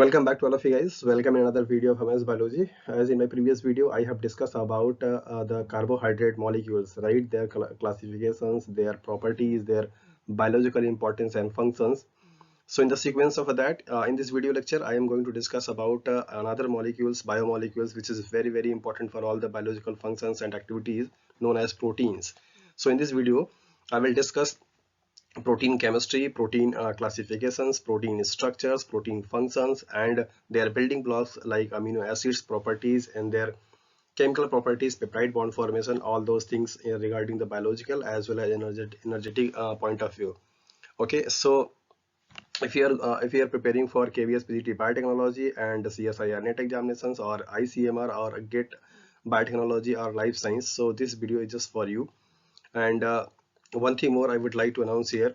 Welcome back to all of you guys. Welcome in another video of MS Biology. As in my previous video, I have discussed about the carbohydrate molecules, right? Their classifications, their properties, their biological importance and functions. So in the sequence of that, in this video lecture, I am going to discuss about another molecules, biomolecules, which is very important for all the biological functions and activities known as proteins. So in this video, I will discuss protein chemistry, protein classifications, protein structures, protein functions, and their building blocks like amino acids properties and their chemical properties, peptide bond formation, all those things regarding the biological as well as energetic point of view. Okay, so if you are preparing for KVS PGT biotechnology and CSIR NET examinations or ICMR or GET biotechnology or life science, so this video is just for you. And one thing more I would like to announce here.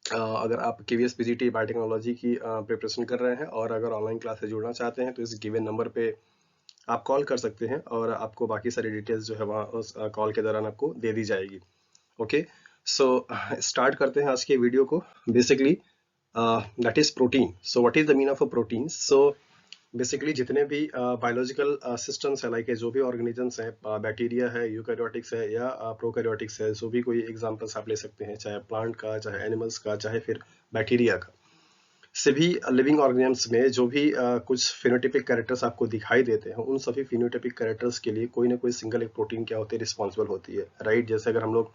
अगर आप KVS PGT biotechnology की preparation कर रहे हैं और अगर online class से जुड़ना चाहते हैं तो इस गिवन नंबर पे आप कॉल कर सकते हैं और आपको बाकी सारी डिटेल्स जो है वहाँ उस कॉल के दौरान आपको दे दी जाएगी. ओके, सो स्टार्ट करते हैं आज के वीडियो को. Basically that is protein. So what is the mean of a protein? So basically जितने भी बायोलॉजिकल सिस्टम्स है, लाइक जो भी ऑर्गेनिजम्स हैं, बैक्टीरिया है, यूकैरियोटिक्स है या प्रोकैरियोटिक्स है, जो भी कोई एग्जांपल्स आप ले सकते हैं, चाहे प्लांट का, चाहे एनिमल्स का, चाहे फिर बैक्टीरिया का. सभी लिविंग ऑर्गेनिजम्स में जो भी कुछ फिनोटाइपिक कैरेक्टर्स आपको दिखाई देते हैं, उन सभी फिनोटाइपिक कैरेक्टर्स के लिए कोई ना कोई सिंगल एक प्रोटीन क्या होती है, रिस्पॉन्सिबल होती है, राइट? जैसे अगर हम लोग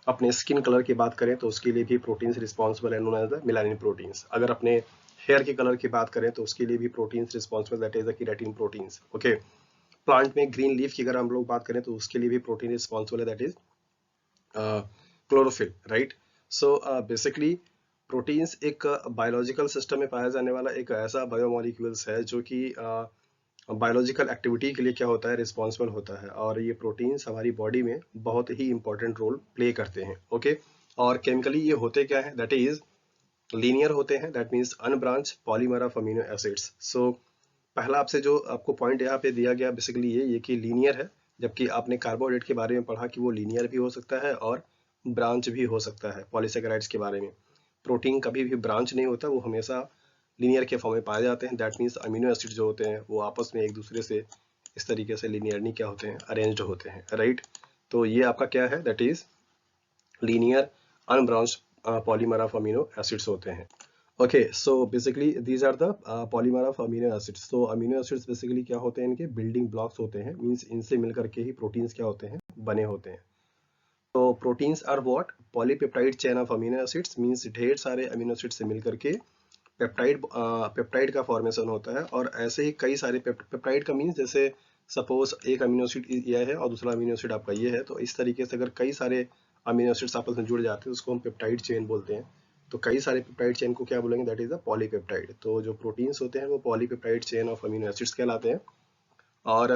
अपने स्किन कलर की बात करें तो उसके लिए भी प्रोटीन्स रिस्पॉन्सिबल है, known as the melanin proteins. अगर अपने हेयर के कलर की बात करें तो उसके लिए भी proteins responsible, that is the keratin proteins. Okay, plant में ग्रीन लीफ की अगर हम लोग बात करें तो उसके लिए भी प्रोटीन रिस्पॉन्सिबल है, that is chlorophyll, right? So basically proteins एक बायोलॉजिकल सिस्टम में पाया जाने वाला एक ऐसा बायोमोलिक्यूल्स है जो कि बायोलॉजिकल एक्टिविटी के लिए क्या होता है, रिस्पॉन्सिबल होता है. और ये प्रोटीन्स हमारी बॉडी में बहुत ही इंपॉर्टेंट रोल प्ले करते हैं. ओके, और केमिकली ये होते क्या है, दैट इज लीनियर होते हैं, that means unbranch polymer of amino acids. So पहला आपसे जो आपको पॉइंट यहाँ पे दिया गया बेसिकली ये कि लीनियर है, जबकि आपने कार्बोहाइड्रेट के बारे में पढ़ा कि वो लीनियर भी हो सकता है और ब्रांच भी हो सकता है. पॉलीसेकेराइड्स के बारे में, प्रोटीन कभी भी ब्रांच नहीं होता, वो हमेशा लीनियर के फॉर्म में पाए जाते हैं. दैट मीन्स अमीनो एसिड जो होते हैं वो आपस में एक दूसरे से इस तरीके से लीनियरली क्या होते हैं, अरेंज्ड होते हैं, राइट? तो ये आपका क्या है, that is linear unbranch polymer of amino acids होते हैं. Okay, so basically these are the polymer of amino acids. तो अमीनो एसिड्स बेसिकली क्या होते हैं, इनके बिल्डिंग ब्लॉक्स होते हैं, मीन्स इनसे मिलकर के ही प्रोटीन्स क्या होते हैं, बने होते हैं. तो proteins are what, polypeptide chain of amino acids, means ढेर सारे अमीनो एसिड से मिलकर के पेप्टाइड का फॉर्मेशन होता है. और ऐसे ही कई सारे पेप्टाइड का मीन्स, जैसे सपोज एक अमीनो एसिड ये है और दूसरा अमीनो एसिड आपका ये है, तो इस तरीके से अगर कई सारे अमीनो एसिड्स आपस में जुड़ जाते हैं उसको हम पेप्टाइड चेन बोलते हैं. तो कई सारे पेप्टाइड चेन को क्या बोलेंगे, दैट इज द पॉलीपेप्टाइड. तो जो प्रोटीन्स होते हैं वो polypeptide chain of amino acids कहलाते हैं. और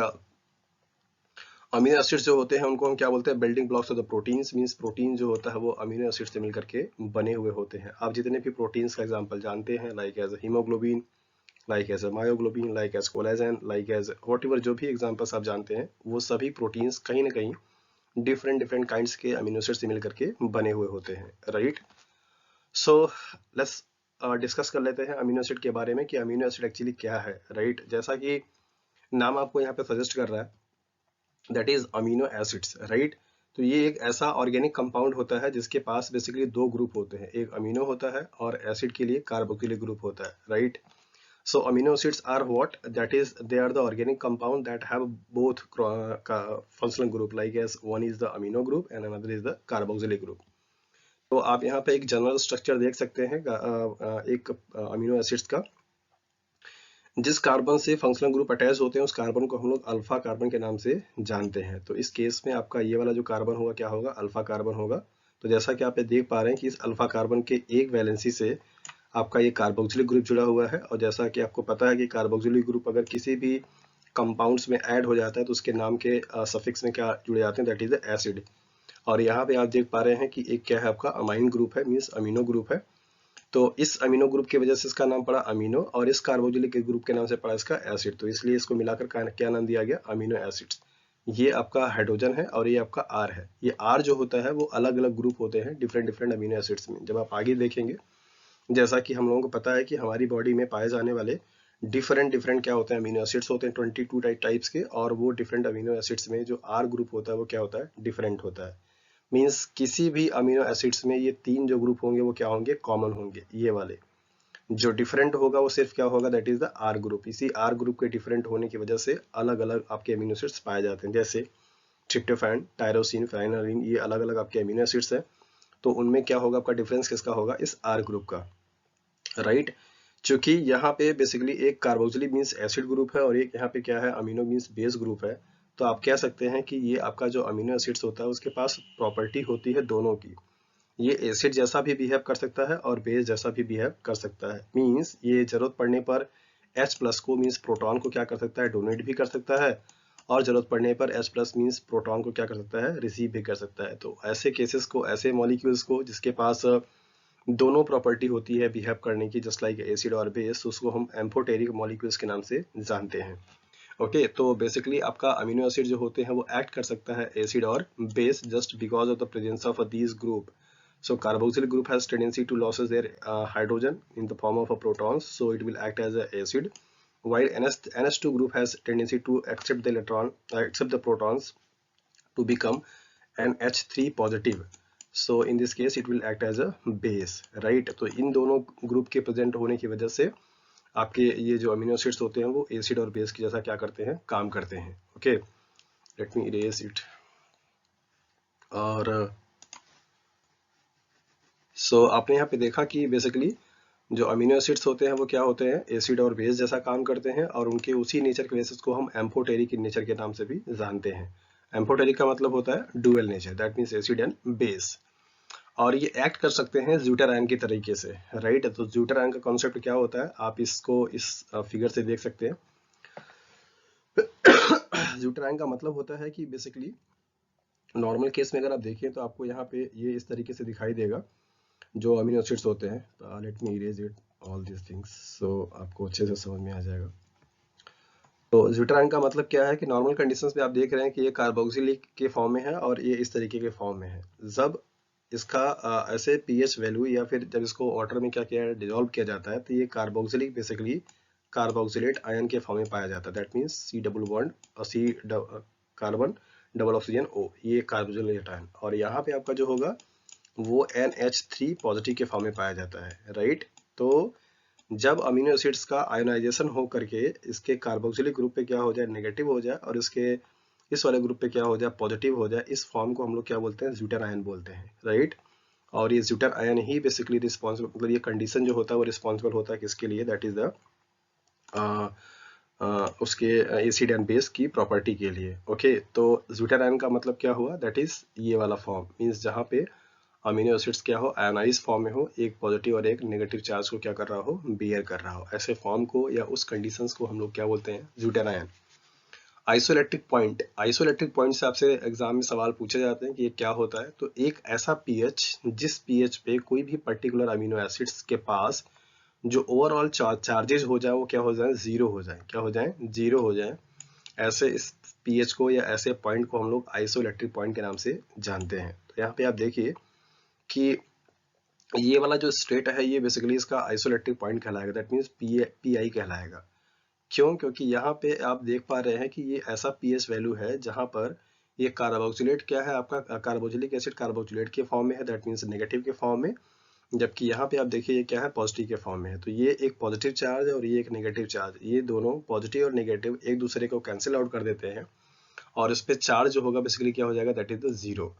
अमीनो एसिड्स जो होते हैं उनको हम क्या बोलते हैं, building blocks of the proteins. Means protein जो होता है वो अमीनो एसिड से मिलकर के बने हुए होते हैं. आप जितने भी प्रोटीन्स का एग्जांपल जानते हैं, like as haemoglobin, like as myoglobin, like as collagen, like as whatever, जो भी एग्जांपल्स आप जानते हैं वो सभी प्रोटीन्स कहीं ना कहीं डिफरेंट काइंड्स के अमीनो एसिड से मिलकर के बने हुए होते हैं, राइट? सो लेट्स डिस्कस कर लेते हैं अमीनो एसिड के बारे में कि अमीनो एसिड एक्चुअली क्या है, राइट? जैसा कि नाम आपको यहाँ पे सजेस्ट कर रहा है, that is amino acids, right? तो ये एक ऐसा ऑर्गेनिक कंपाउंड होता है जिसके पास बेसिकली दो ग्रुप होते हैं, एक अमीनो होता है और एसिड के लिए कार्बोक्सिलिक ग्रुप होता है, right? So amino acids are what? That is, they are the organic compound that have both functional group, like as one is the amino group and another is the carboxylic group. तो आप यहाँ पे एक general structure देख सकते हैं एक amino acids का. जिस कार्बन से फंक्शनल ग्रुप अटैच होते हैं उस कार्बन को हम लोग अल्फा कार्बन के नाम से जानते हैं. तो इस केस में आपका ये वाला जो कार्बन होगा क्या होगा, अल्फा कार्बन होगा. तो जैसा कि आप देख पा रहे हैं कि इस अल्फा कार्बन के एक वैलेंसी से आपका ये कार्बोक्सिलिक ग्रुप जुड़ा हुआ है. और जैसा कि आपको पता है कि कार्बोक्सिलिक ग्रुप अगर किसी भी कंपाउंड्स में ऐड हो जाता है तो उसके नाम के सफिक्स में क्या जुड़े जाते हैं, दैट इज द एसिड. और यहाँ पे आप देख पा रहे हैं कि एक क्या है आपका अमाइन ग्रुप है, मीन्स अमीनो ग्रुप है. तो इस अमीनो ग्रुप की वजह से इसका नाम पड़ा अमीनो और इस कार्बोक्सिलिक ग्रुप के नाम से पड़ा इसका एसिड. तो इसलिए इसको मिलाकर क्या नाम दिया गया, अमीनो एसिड्स. ये आपका हाइड्रोजन है और ये आपका आर है. ये आर जो होता है वो अलग अलग ग्रुप होते हैं डिफरेंट अमीनो एसिड्स में. जब आप आगे देखेंगे, जैसा कि हम लोगों को पता है कि हमारी बॉडी में पाए जाने वाले डिफरेंट डिफरेंट क्या होते हैं अमीनो एसिड्स होते हैं 22 टाइप्स के, और वो डिफरेंट अमीनो एसिड्स में जो आर ग्रुप होता है वो क्या होता है, डिफरेंट होता है। मींस किसी भी अमीनो एसिड्स में ये तीन जो ग्रुप होंगे वो क्या होंगे, कॉमन होंगे। ये वाले जो डिफरेंट होगा वो सिर्फ क्या होगा, that is the R group. इसी आर ग्रुप के डिफरेंट होने की वजह से अलग अलग आपके अमीनो एसिड्स पाए जाते हैं, जैसे ट्रिप्टोफैन, टायरोसिन, फेनिलैलानाइन, ये अलग अलग आपके अमीनो एसिड्स हैं। तो उनमें क्या होगा, आपका डिफरेंस किसका होगा, इस आर ग्रुप का, राइट। चूंकि यहाँ पे बेसिकली एक कार्बोक्सिलिक मींस एसिड ग्रुप है और एक यहाँ पे क्या है, अमीनो मींस बेस ग्रुप है। तो आप कह सकते हैं कि ये आपका जो अमीनो एसिड्स होता है उसके पास प्रॉपर्टी होती है दोनों की। ये एसिड जैसा भी बिहेव कर सकता है और बेस जैसा भी बिहेव कर सकता है। मींस ये जरूरत पड़ने पर H प्लस को मींस प्रोटॉन को क्या कर सकता है, डोनेट भी कर सकता है, और जरूरत पड़ने पर H प्लस मींस प्रोटॉन को क्या कर सकता है, रिसीव भी कर सकता है। तो ऐसे केसेस को, ऐसे मॉलिक्यूल्स को जिसके पास दोनों प्रॉपर्टी होती है बिहेव करने की, जस्ट लाइक एसिड और बेस, उसको हम एम्फोटेरिक मॉलिक्यूल्स के नाम से जानते हैं। ओके, तो बेसिकली आपका अमीनो एसिड जो होते हैं वो एक्ट कर सकता है एसिड और base just because of the presence of these group. So carboxylic group has tendency to loses their hydrogen in the form of a protons, so it will act as an acid. While NH2 group has tendency to accept the accept the protons to become an H3 positive. So in this case it will act as a base, right? तो इन दोनों group के present होने की वजह से आपके ये जो अमीनो एसिड्स होते हैं वो एसिड और बेस की जैसा क्या करते हैं, काम करते हैं। Okay, late me erase it. और आपने यहाँ पे देखा कि बेसिकली जो अमीनो एसिड्स होते हैं वो क्या होते हैं, एसिड और बेस जैसा काम करते हैं, और उनके उसी नेचर के बेसिस को हम एम्फोटेरिक नेचर के नाम से भी जानते हैं। एम्फोटेरिक का मतलब होता है dual nature, that means acid and base. और ये एक्ट कर सकते हैं ज्यूटर आयन के तरीके से, राइट। तो ज्यूटर आयन का कॉन्सेप्ट क्या होता है, आप इसको इस फिगर से देख सकते हैं। ज्यूटर आयन का मतलब होता है कि बेसिकली नॉर्मल केस में अगर आप देखें तो आपको यहाँ पे ये इस तरीके से दिखाई देगा जो अमीनो एसिड्स होते हैं। Let me erase it all this things, so आपको अच्छे से समझ में आ जाएगा। तो ज्यूटरान का मतलब क्या है कि नॉर्मल कंडीशंस में आप देख रहे हैं कि ये कार्बोक्सिलिक के फॉर्म में है और ये इस तरीके के फॉर्म में है। जब इसका ऐसे पीएच वैल्यू या फिर जब इसको वाटर में क्या किया डिजोल्व किया जाता है तो ये कार्बोक्सिलिक बेसिकली कार्बोक्सिलेट आयन के फॉर्म में पाया जाता है। That means C double bond और C carbon double oxygen O, ये कार्बोक्सिलेट आयन। और यहाँ पे आपका जो होगा वो NH3 पॉजिटिव के फॉर्म में पाया जाता है, राइट। तो जब अमीनो एसिड्स का आयोनाइजेशन हो करके इसके कार्बोक्सिलिक ग्रुप पे क्या हो जाए, नेगेटिव हो जाए, और इसके इस वाले ग्रुप पे क्या हो जाए, पॉजिटिव हो जाए, इस फॉर्म को हम लोग क्या बोलते हैं, ज्यूटर आयन बोलते हैं, राइट। और ये ज्यूटर आयन ही बेसिकली रिस्पॉन्सिबल, मतलब ये कंडीशन जो होता है वो रिस्पॉन्सिबल होता है किसके लिए, दैट इज द उसके एसिड एंड बेस की प्रॉपर्टी के लिए। ओके, तो ज्यूटर आयन का मतलब क्या हुआ, दैट इज ये वाला फॉर्म, मीन्स जहाँ पे अमीनो एसिड्स क्या हो, आयोनाइज फॉर्म में हो, एक पॉजिटिव और एक नेगेटिव चार्ज को क्या कर रहा हो, बियर कर रहा हो। ऐसे फॉर्म को या उस कंडीशंस को हम लोग क्या बोलते हैं, zwitter ion. Isoelectric point, isoelectric point से आपसे एग्जाम में सवाल पूछे जाते हैं कि ये क्या होता है। तो एक ऐसा पीएच जिस पीएच पे कोई भी पर्टिकुलर अमीनो एसिड्स के पास जो ओवरऑल चार्जेज हो जाए वो क्या हो जाए, जीरो हो जाए, क्या हो जाए, जीरो हो जाए। ऐसे इस पीएच को या ऐसे पॉइंट को हम लोग आइसोइलेक्ट्रिक पॉइंट के नाम से जानते हैं। तो यहाँ पे आप देखिए कि ये वाला जो स्टेट है ये बेसिकली इसका आइसोलेक्टिव पॉइंट कहलाएगा, दैट मीन्स पीआई कहलाएगा। क्यों, क्योंकि यहाँ पे आप देख पा रहे हैं कि ये ऐसा पीएच वैल्यू है जहां पर ये कार्बोक्सिलेट क्या है, आपका कार्बोक्सिलिक एसिड कार्बोक्सिलेट के फॉर्म में है, दैट मीन्स नेगेटिव के फॉर्म में। जबकि यहाँ पे आप देखिए ये क्या है, पॉजिटिव के फॉर्म में है। तो ये एक पॉजिटिव चार्ज है और ये एक नेगेटिव चार्ज, ये दोनों पॉजिटिव और नेगेटिव एक दूसरे को कैंसिल आउट कर देते हैं, और इस पे चार्ज जो होगा बेसिकली क्या हो जाएगा, दैट इज द जीरो।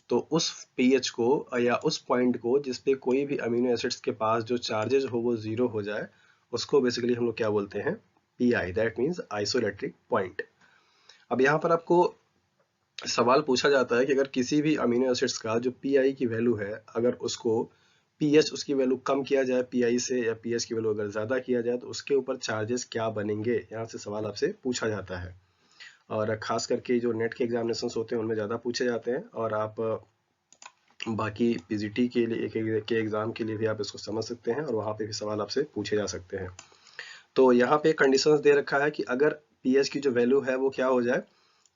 तो उस पीएच को या उस पॉइंट को जिसपे कोई भी अमीनो एसिड्स के पास जो चार्जेस हो वो जीरो हो जाए, उसको बेसिकली हम लोग क्या बोलते हैं, pi, that means isoelectric point. अब यहाँ पर आपको सवाल पूछा जाता है कि अगर किसी भी अमीनो एसिड्स का जो पीआई की वैल्यू है, अगर उसको पीएच उसकी वैल्यू कम किया जाए पीआई से, या पीएच की वैल्यू अगर ज्यादा किया जाए तो उसके ऊपर चार्जेस क्या बनेंगे, यहाँ से सवाल आपसे पूछा जाता है। और खास करके जो नेट के एग्जामिनेशन होते हैं उनमें ज्यादा पूछे जाते हैं, और आप बाकी पीजीटी के लिए के एग्जाम के लिए भी आप इसको समझ सकते हैं और वहां पे भी सवाल आपसे पूछे जा सकते हैं। तो यहाँ पे कंडीशंस दे रखा है कि अगर पीएच की जो वैल्यू है वो क्या हो जाए,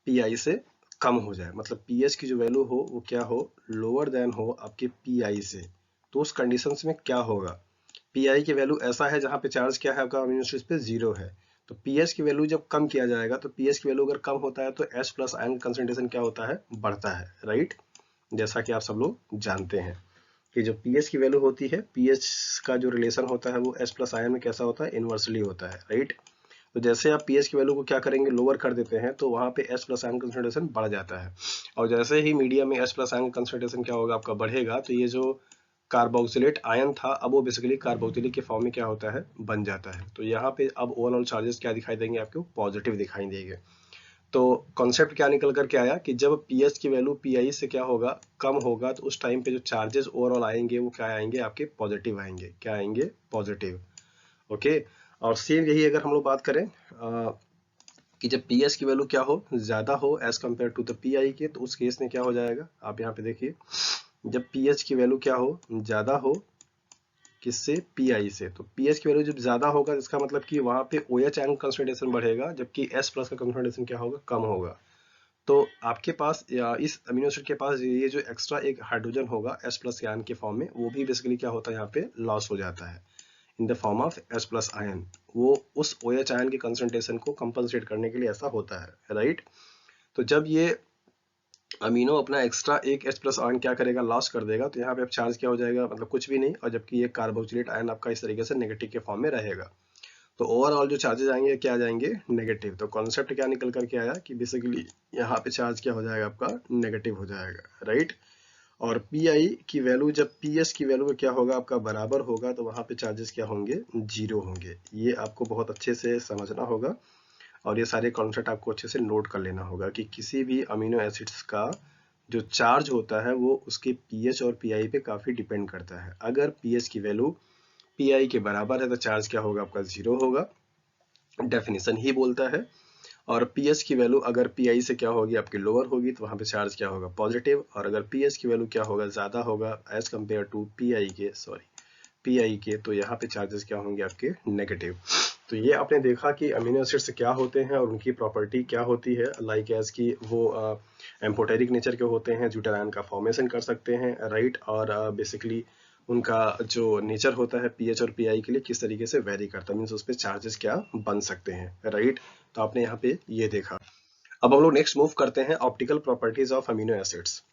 पीआई से कम हो जाए, मतलब पीएच की जो वैल्यू हो वो क्या हो, लोअर देन हो आपके पीआई से। तो उस कंडीशंस में क्या होगा, पीआई की वैल्यू ऐसा है जहाँ पे चार्ज क्या है आपका अमीनो एसिड्स पे 0 है। तो पीएच की वैल्यू जब कम किया जाएगा तो पीएच की वैल्यू अगर कम होता है तो H प्लस आयन कंसंट्रेशन क्या होता है, बढ़ता है, राइट। जैसा कि आप सब लोग जानते हैं कि जो पीएच की वैल्यू होती है, पीएच का जो रिलेशन होता है वो H प्लस आयन में कैसा होता है, इनवर्सली होता है, राइट। तो जैसे आप पीएच की वैल्यू को क्या करेंगे, लोअर कर देते हैं, तो वहां पे H प्लस आयन कंसंट्रेशन बढ़ जाता है। और जैसे ही मीडियम में H प्लस आयन कंसंट्रेशन क्या होगा आपका, बढ़ेगा, तो ये जो कार्बोक्सिलेट आयन था अब वो बेसिकली कार्बोक्सिलिक के फॉर्म में क्या होता है, बन जाता है। तो यहाँ पे अब ओवरऑल चार्जेस क्या दिखाई देंगे आपको, पॉजिटिव दिखाई देंगे। तो कॉन्सेप्ट क्या निकल करके आया कि जब पीएच की वैल्यू पीआई से क्या होगा, कम होगा, तो उस टाइम पे जो चार्जेस ओवरऑल आएंगे वो क्या आएंगे आपके, पॉजिटिव आएंगे। क्या आएंगे, पॉजिटिव। ओके। और सेम यही अगर हम लोग बात करें कि जब पीएच की वैल्यू क्या हो, ज्यादा हो as compare to the pI के, तो उस केस में क्या हो जाएगा, आप यहाँ पे देखिए, जब पीएच की वैल्यू क्या हो, ज्यादा हो, किससे, पीआई से, तो पीएच की वैल्यू जब ज्यादा होगा इसका मतलब कि वहां पे OH आयन कंसंट्रेशन बढ़ेगा, जबकि H प्लस का कंसंट्रेशन क्या होगा, कम होगा। तो आपके पास या इस अमीनो एसिड के पास ये जो एक्स्ट्रा एक हाइड्रोजन होगा H प्लस आयन के फॉर्म में, वो भी बेसिकली क्या होता है, यहाँ पे लॉस हो जाता है in the form of H plus ion. वो उस OH आयन के कंसंट्रेशन को कंपनसेट करने के लिए ऐसा होता है, राइट। तो जब ये अमीनो अपना एक्स्ट्रा एक H प्लस आयन क्या करेगा, लॉस कर देगा, तो यहाँ पे अब चार्ज क्या हो जाएगा, मतलब कुछ भी नहीं, और जबकि ये कार्बोक्सिलेट आयन आपका इस तरीके से नेगेटिव के फॉर्म में रहेगा। तो ओवरऑल जो चार्जेस आएंगे क्या आ जाएंगे, नेगेटिव। तो कॉन्सेप्ट क्या निकल करके आया कि बेसिकली यहाँ पे चार्ज क्या हो जाएगा आपका, नेगेटिव हो जाएगा, राइट। और पीआई की वैल्यू जब पीएस की वैल्यू क्या होगा आपका, बराबर होगा, तो वहां पे चार्जेस क्या होंगे, 0 होंगे। ये आपको बहुत अच्छे से समझना होगा और ये सारे कॉन्सेप्ट आपको अच्छे से नोट कर लेना होगा कि किसी भी अमीनो एसिड्स का जो चार्ज होता है वो उसके पीएच और पीआई पे काफी डिपेंड करता है। अगर पीएच की वैल्यू पीआई के बराबर है तो चार्ज क्या होगा आपका, 0 होगा, डेफिनेशन ही बोलता है। और पीएच की वैल्यू अगर पीआई से क्या होगी आपकी, लोअर होगी, तो वहां पे चार्ज क्या होगा, पॉजिटिव। और अगर पीएच की वैल्यू क्या होगा, ज्यादा होगा एज कम्पेयर टू पीआई के, सॉरी पीआई के, तो यहाँ पे चार्जेस क्या होंगे आपके, नेगेटिव। तो ये आपने देखा कि अमीनो एसिड्स क्या होते हैं और उनकी प्रॉपर्टी क्या होती है, लाइक एज की वो एम्फोटेरिक नेचर के होते हैं, ज्यूटाइल आयन का फॉर्मेशन कर सकते हैं, राइट। और बेसिकली उनका जो नेचर होता है पीएच और पीआई के लिए किस तरीके से वेरी करता है, मीन्स उस पर चार्जेस क्या बन सकते हैं, राइट। तो आपने यहाँ पे ये देखा। अब हम लोग नेक्स्ट मूव करते हैं optical properties of amino acids.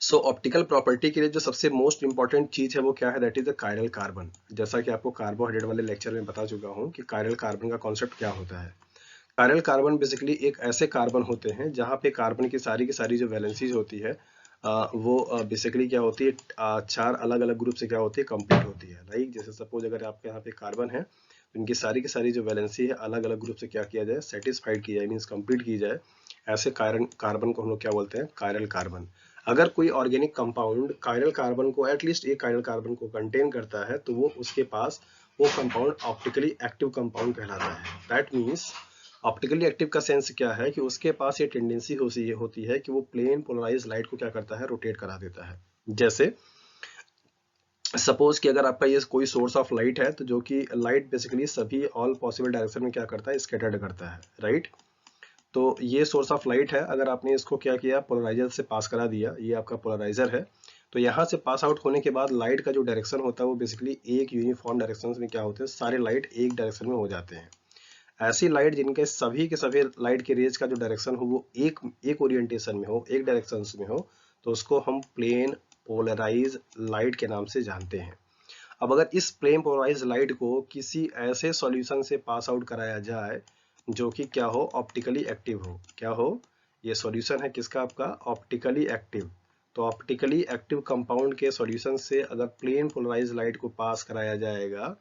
So optical property के लिए जो सबसे मोस्ट इंपॉर्टेंट चीज है वो क्या है, that is the chiral carbon. जैसा कि आपको कार्बोहाइड्रेट वाले लेक्चर में बता चुका हूँ कि कायरल कार्बन का कॉन्सेप्ट क्या होता है। कायरल कार्बन बेसिकली एक ऐसे कार्बन होते हैं जहाँ पे कार्बन की सारी जो वैलेंसीज होती है वो बेसिकली क्या होती है, 4 अलग अलग ग्रुप से क्या होती है, कंप्लीट होती है, राइट। जैसे सपोज अगर आपके यहाँ पे कार्बन है तो इनकी सारी की सारी जो वैलेंसी है अलग अलग ग्रुप से क्या किया जाए, सेटिस्फाइड की जाए, मीन्स कंप्लीट की जाए। ऐसे कार्बन को हम लोग क्या बोलते हैं, कायरल कार्बन। अगर कोई ऑर्गेनिक कंपाउंड कायरल कार्बन को, एटलीस्ट एक कायरल कार्बन को कंटेन करता है, तो वो उसके पास वो कंपाउंड ऑप्टिकली एक्टिव कंपाउंड कहलाता है। दैट मीन्स ऑप्टिकली एक्टिव का सेंस क्या है कि उसके पास ये टेंडेंसी होती है कि वो प्लेन पोलराइज लाइट को क्या करता है, रोटेट करा देता है। जैसे सपोज कि अगर आपका ये कोई सोर्स ऑफ लाइट है, तो जो कि लाइट बेसिकली सभी ऑल पॉसिबल डायरेक्शन में क्या करता है, स्कैटर्ड करता है, राइट। तो ये सोर्स ऑफ लाइट है, अगर आपने इसको क्या किया, पोलराइजर से पास करा दिया, ये आपका पोलराइजर है। तो यहाँ से पास आउट होने के बाद लाइट का जो डायरेक्शन होता है वो बेसिकली एक यूनिफॉर्म डायरेक्शन में क्या होते हैं, सारे लाइट एक डायरेक्शन में हो जाते हैं। ऐसी लाइट जिनके सभी के सभी लाइट के रेज का जो डायरेक्शन हो वो एक एक ओरिएंटेशन में हो, एक डायरेक्शन में हो, तो उसको हम प्लेन पोलराइज लाइट के नाम से जानते हैं। अब अगर इस प्लेन पोलराइज लाइट को किसी ऐसे सॉल्यूशन से पास आउट कराया जाए जो कि क्या हो, ऑप्टिकली एक्टिव हो, क्या हो, ये सॉल्यूशन है किसका, आपका ऑप्टिकली एक्टिव। तो ऑप्टिकली एक्टिव कंपाउंड के सॉल्यूशन से अगर प्लेन पोलराइज लाइट को पास कराया जाएगा,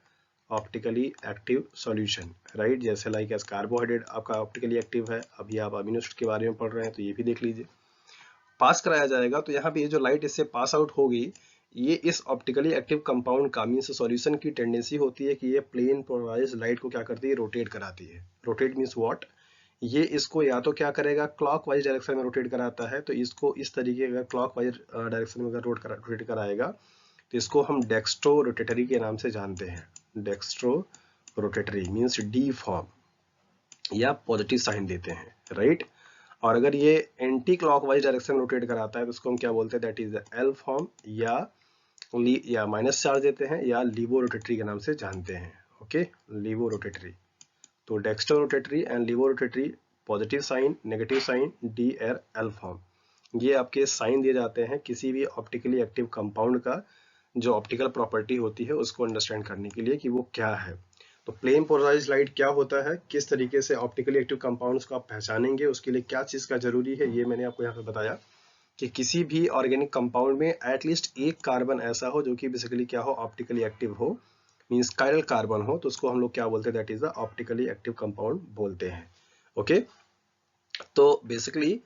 ऑप्टिकली एक्टिव सॉल्यूशन, राइट। जैसे लाइक एस कार्बोहाइड्रेट आपका ऑप्टिकली एक्टिव है, अभी आप अमीनो एसिड के बारे में पढ़ रहे हैं तो ये भी देख लीजिए। पास कराया जाएगा तो यहाँ पे ये जो लाइट इससे पास आउट होगी, ये इस ऑप्टिकली एक्टिव कंपाउंड का मीन्स सॉल्यूशन की टेंडेंसी होती है कि ये प्लेन पोलराइज लाइट को क्या करती है, रोटेट कराती है। रोटेट मीन्स व्हाट, ये इसको या तो क्या करेगा, क्लॉकवाइज डायरेक्शन में रोटेट कराता है, तो इसको इस तरीके का क्लॉकवाइज डायरेक्शन में अगर रोटेट कराएगा तो इसको हम डेक्स्ट्रो रोटेटरी के नाम से जानते हैं। Dextro rotatory means D form या पॉजिटिव साइन देते हैं, राइट। और अगर ये एंटी क्लॉकवाइज डायरेक्शन रोटेट कराता है तो उसको हम क्या बोलते हैं, दैट इज एल फॉर्म या या माइनस चार्ज देते हैं या लीवो रोटेटरी के नाम से जानते हैं। Okay, levo rotatory. तो dextro rotatory and levo rotatory, positive sign, negative sign, D or L form, ये आपके साइन दिए जाते हैं किसी भी ऑप्टिकली एक्टिव कंपाउंड का जो ऑप्टिकल प्रॉपर्टी होती है उसको अंडरस्टैंड करने के लिए कि वो क्या है। तो प्लेन पोलराइज्ड लाइट क्या होता है, किस तरीके से ऑप्टिकली एक्टिव कंपाउंड्स को आप पहचानेंगे, उसके लिए क्या चीज का जरूरी है, ये मैंने आपको यहाँ पे बताया कि किसी भी ऑर्गेनिक कंपाउंड में एटलीस्ट एक कार्बन ऐसा हो जो कि बेसिकली क्या हो, ऑप्टिकली एक्टिव हो, मींस कायरल कार्बन हो, तो उसको हम लोग क्या बोलते हैं, that is the optically active compound बोलते हैं। ओके, तो बेसिकली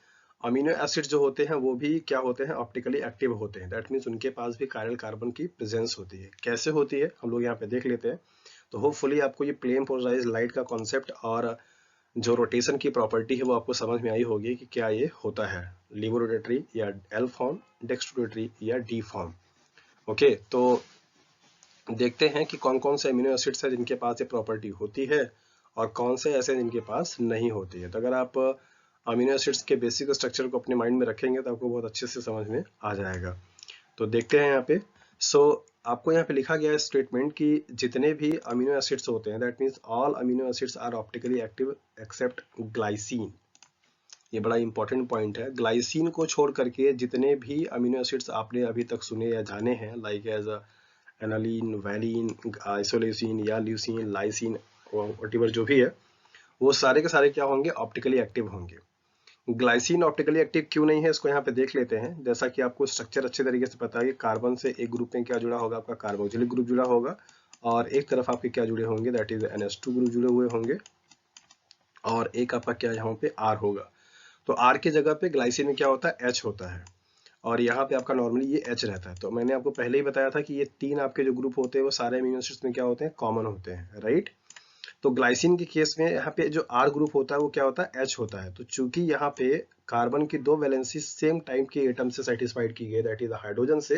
अमीनो एसिड जो होते हैं वो भी क्या होते हैं, ऑप्टिकली एक्टिव होते हैं। दैट मीन्स उनके पास भी कायरल कार्बन की प्रेजेंस होती है। कैसे होती है हम लोग यहाँ पे देख लेते हैं। तो होपफुली आपको ये प्लेन पोलराइज्ड लाइट का कॉन्सेप्ट और जो रोटेशन की प्रॉपर्टी है वो आपको समझ में आई होगी कि क्या ये होता है, लीवो रोटेटरी या एल फॉर्म, डेक्स्ट्रो रोटेटरी या डी फॉर्म। ओके, तो देखते हैं कि कौन कौन से अमीनो एसिड्स हैं जिनके पास ये प्रॉपर्टी होती है और कौन से ऐसे जिनके पास नहीं होती है। तो अगर आप अमीनो एसिड्स के बेसिक स्ट्रक्चर को अपने माइंड में रखेंगे तो आपको बहुत अच्छे से समझ में आ जाएगा। तो देखते हैं यहाँ पे। आपको यहाँ पे लिखा गया है स्टेटमेंट कि जितने भी अमीनो एसिड्स होते हैं, that means all amino acids are optically active except glycine. ये बड़ा इंपॉर्टेंट पॉइंट है। ग्लाइसिन को छोड़ करके जितने भी अमीनो एसिड्स आपने अभी तक सुने या जाने हैं, लाइक एज एनालिन, वैलिन, आइसोलेसिन या ल्यूसिन, लाइसिन, व्हाटएवर जो भी है, वो सारे के सारे क्या होंगे, ऑप्टिकली एक्टिव होंगे। ग्लाइसिन ऑप्टिकली एक्टिव क्यों नहीं है, इसको यहाँ पे देख लेते हैं। जैसा कि आपको स्ट्रक्चर अच्छे तरीके से पता है कि कार्बन से एक ग्रुप में क्या जुड़ा होगा, आपका कार्बोक्सिलिक ग्रुप जुड़ा होगा और एक तरफ आपके क्या जुड़े होंगे, दैट इज NH2 ग्रुप जुड़े हुए होंगे और एक आपका क्या यहाँ पे R होगा। तो R की जगह पे ग्लाइसिन में क्या होता है, H होता है और यहाँ पे आपका नॉर्मली ये H रहता है। तो मैंने आपको पहले ही बताया था कि ये तीन आपके जो ग्रुप होते हैं वो सारे अमीनो एसिड्स में क्या होते हैं, कॉमन होते हैं, राइट। तो ग्लाइसिन के केस में यहाँ पे जो R ग्रुप होता है वो क्या होता है, H होता है। तो चूंकि यहाँ पे कार्बन की दो वैलेंसी सेम टाइम के एटम से सेटिस्फाइड की गई, दैट इज हाइड्रोजन से,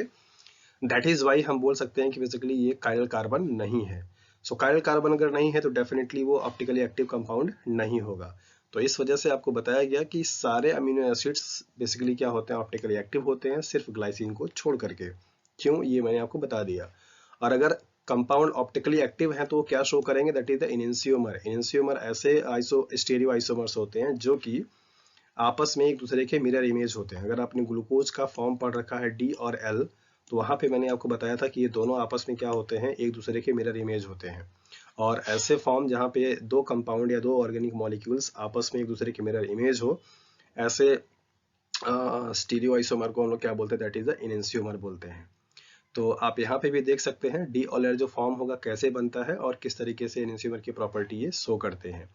दैट इज वाई हम बोल सकते हैं कि बेसिकली ये कायरल कार्बन नहीं है। सो कायरल कार्बन अगर नहीं है तो डेफिनेटली वो ऑप्टिकली एक्टिव कंपाउंड नहीं होगा। तो इस वजह से आपको बताया गया कि सारे अमीनो एसिड्स बेसिकली क्या होते हैं, ऑप्टिकली एक्टिव होते हैं, सिर्फ ग्लाइसिन को छोड़ करके। क्यों, ये मैंने आपको बता दिया। और अगर कंपाउंड ऑप्टिकली एक्टिव है तो वो क्या शो करेंगे, that is the enantiomer. Enantiomer ऐसे स्टीरियो आइसोमर्स होते हैं जो कि आपस में एक दूसरे के मिरर इमेज होते हैं। अगर आपने ग्लूकोज का फॉर्म पढ़ रखा है D और L, तो वहां पे मैंने आपको बताया था कि ये दोनों आपस में क्या होते हैं, एक दूसरे के मिरर इमेज होते हैं। और ऐसे फॉर्म जहाँ पे दो कंपाउंड या दो ऑर्गेनिक मॉलिक्यूल्स आपस में एक दूसरे के मिरर इमेज हो, ऐसे स्टीरियो आइसोमर को हम लोग क्या बोलते हैं, दैट इज द इनेंशियोमर बोलते हैं। तो आप यहाँ पे भी देख सकते हैं डी और जो फॉर्म होगा कैसे बनता है और किस तरीके से इनेंशियोमर की प्रॉपर्टी ये शो करते हैं।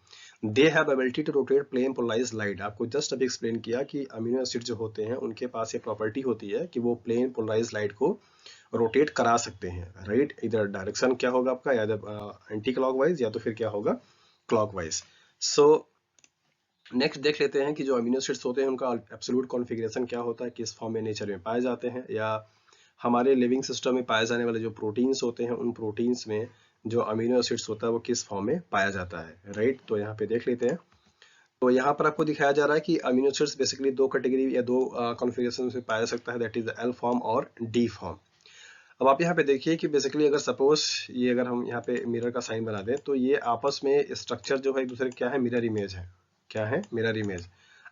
They have ability to rotate plane polarised light. आपको जस्ट अभी एक्सप्लेन किया कि अमीनो एसिड जो होते हैं उनके पास ये प्रॉपर्टी होती है कि वो प्लेन पोलराइज्ड लाइट को रोटेट करा सकते हैं, राइट। इधर डायरेक्शन क्या होगा आपका, या एंटी क्लॉकवाइज या तो फिर क्या होगा, क्लॉकवाइज। सो नेक्स्ट देख लेते हैं कि जो अमीनो एसिड्स होते हैं उनका एब्सोल्यूट कॉन्फ़िगरेशन क्या होता है, किस फॉर्म में नेचर में पाए जाते हैं, या हमारे लिविंग सिस्टम में पाए जाने वाले जो प्रोटीन्स होते हैं उन प्रोटीन्स में जो अमीनो एसिड्स होता है वो किस फॉर्म में पाया जाता है, राइट। तो यहाँ पे देख लेते हैं। तो यहाँ पर आपको दिखाया जा रहा है कि अमीनो एसिड्स बेसिकली दो कैटेगरी या दो कॉन्फ़िगरेशन में पाया जा सकता है, दैट इज L फॉर्म और D फॉर्म। अब आप यहाँ पे देखिए कि बेसिकली अगर सपोज ये अगर हम यहाँ पे मिरर का साइन बना दें तो ये आपस में स्ट्रक्चर जो है एक दूसरे क्या है, मिरर इमेज है। क्या है, मिरर इमेज।